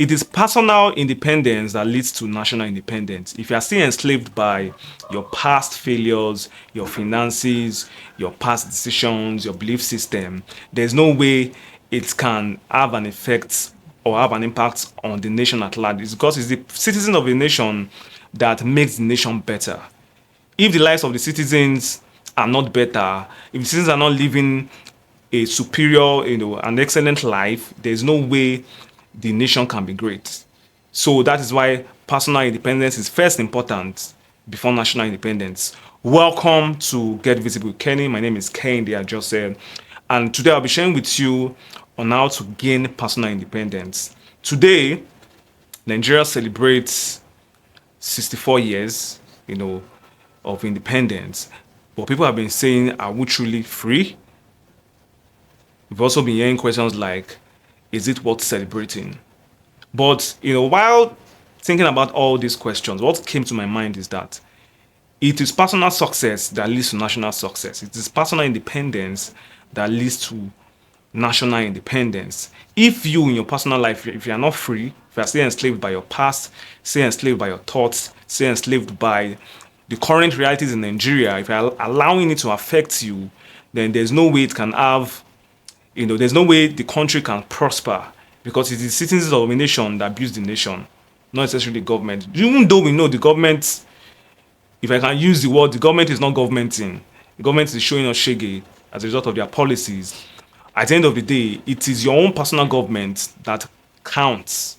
It is personal independence that leads to national independence. If you are still enslaved by your past failures, your finances, your past decisions, your belief system, there's no way it can have an effect or have an impact on the nation at large. It's because it's the citizen of the nation that makes the nation better. If the lives of the citizens are not better, if the citizens are not living a superior, an excellent life, there's no way the nation can be great. So that is why personal independence is first important before national independence. Welcome to Get Visible with Kenny. My name is Ken, they are just said. And today I'll be sharing with you on how to gain personal independence. Today, Nigeria celebrates 64 years, of independence. But people have been saying, are we truly free? We've also been hearing questions like, is it worth celebrating? But, while thinking about all these questions, what came to my mind is that it is personal success that leads to national success. It is personal independence that leads to national independence. If you, in your personal life, if you are not free, if you are still enslaved by your past, still enslaved by your thoughts, still enslaved by the current realities in Nigeria, if you are allowing it to affect you, then there's no way it can have, there's no way the country can prosper, because it is citizens of a nation that builds the nation, not necessarily the government. Even though we know the government, if I can use the word, the government is not governmenting. The government is showing us shege as a result of their policies. At the end of the day, it is your own personal government that counts.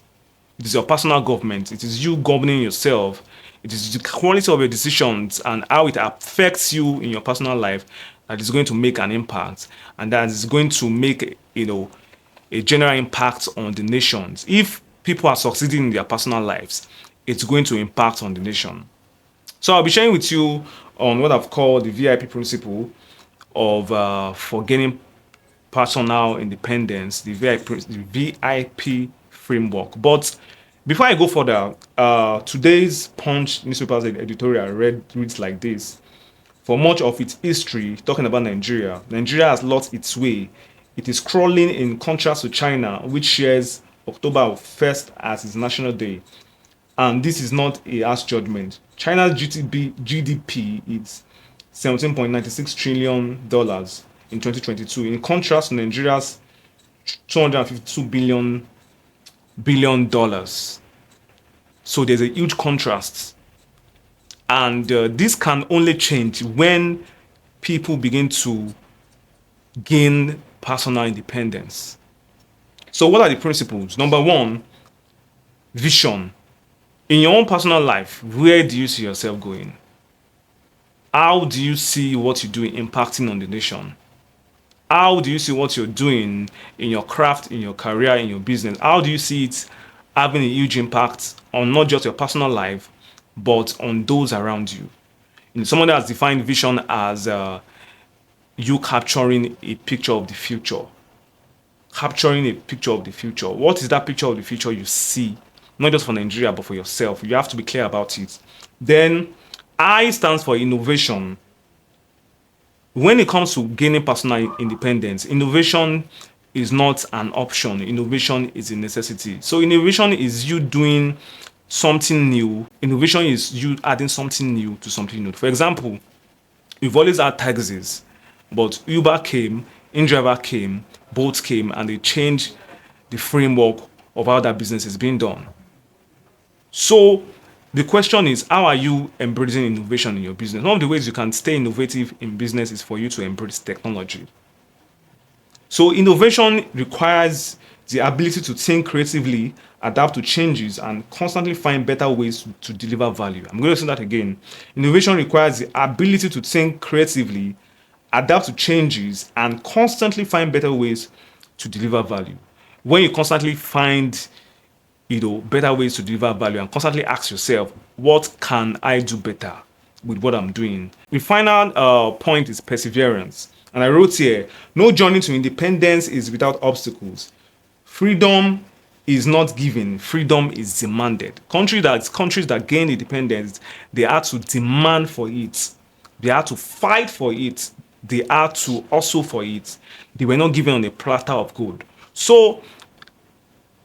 It is your personal government. It is you governing yourself. It is the quality of your decisions and how it affects you in your personal life that is going to make an impact, and that is going to make, a general impact on the nations. If people are succeeding in their personal lives, it's going to impact on the nation. So I'll be sharing with you on what I've called the VIP principle of for gaining personal independence, the VIP framework. But before I go further, today's Punch newspaper's editorial reads like this. For much of its history, talking about Nigeria, Nigeria has lost its way. It is crawling in contrast to China, which shares October 1st as its national day. And this is not a harsh judgment. China's GDP is $17.96 trillion in 2022, in contrast to Nigeria's $252 billion. So there's a huge contrast. And this can only change when people begin to gain personal independence. So what are the principles? Number one, vision. In your own personal life, where do you see yourself going? How do you see what you're doing impacting on the nation? How do you see what you're doing in your craft, in your career, in your business? How do you see it having a huge impact on not just your personal life, but on those around you? Someone has defined vision as you capturing a picture of the future. Capturing a picture of the future. What is that picture of the future you see? Not just for Nigeria, but for yourself. You have to be clear about it. Then, I stands for innovation. When it comes to gaining personal independence, innovation is not an option. Innovation is a necessity. So innovation is you doing something new. Innovation is you adding something new to something new. For example, we've always had taxis, but Uber came, InDriver came, Bolt came, and they changed the framework of how that business is being done. So the question is, how are you embracing innovation in your business? One of the ways you can stay innovative in business is for you to embrace technology. So innovation requires the ability to think creatively, adapt to changes, and constantly find better ways to deliver value. I'm going to say that again. Innovation requires the ability to think creatively, adapt to changes, and constantly find better ways to deliver value. When you constantly find better ways to deliver value and constantly ask yourself, what can I do better with what I'm doing? The final point is perseverance. And I wrote here, no journey to independence is without obstacles. Freedom is not given, freedom is demanded. Countries that gain independence, they had to demand for it. They had to fight for it. They had to hustle for it. They were not given on a platter of gold. So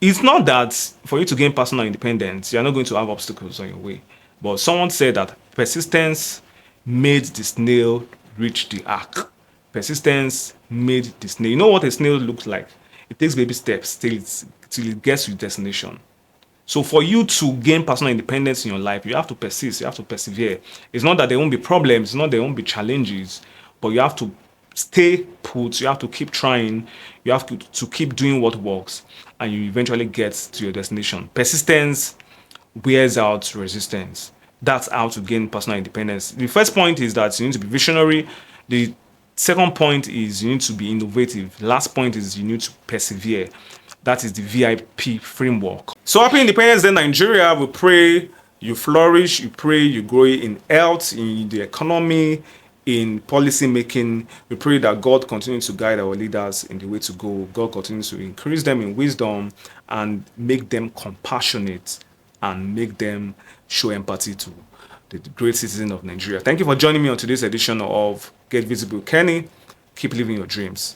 It's not that for you to gain personal independence, you're not going to have obstacles on your way. But someone said that persistence made the snail reach the ark. Persistence made the snail. You know what a snail looks like? It takes baby steps till it gets to the destination. So for you to gain personal independence in your life, you have to persist, you have to persevere. It's not that there won't be problems, it's not there won't be challenges, but you have to stay put, you have to keep trying, you have to keep doing what works, and you eventually get to your destination. Persistence wears out resistance. That's how to gain personal independence. The first point is that you need to be visionary. The second point is you need to be innovative. Last point is you need to persevere. That is the VIP framework. So happy Independence Day, Nigeria. We pray you flourish. We pray you grow in health, in the economy, in policy making. We pray that God continues to guide our leaders in the way to go. God continues to increase them in wisdom and make them compassionate and make them show empathy to the great citizen of Nigeria. Thank you for joining me on today's edition of Get Visible Kenny. Keep living your dreams.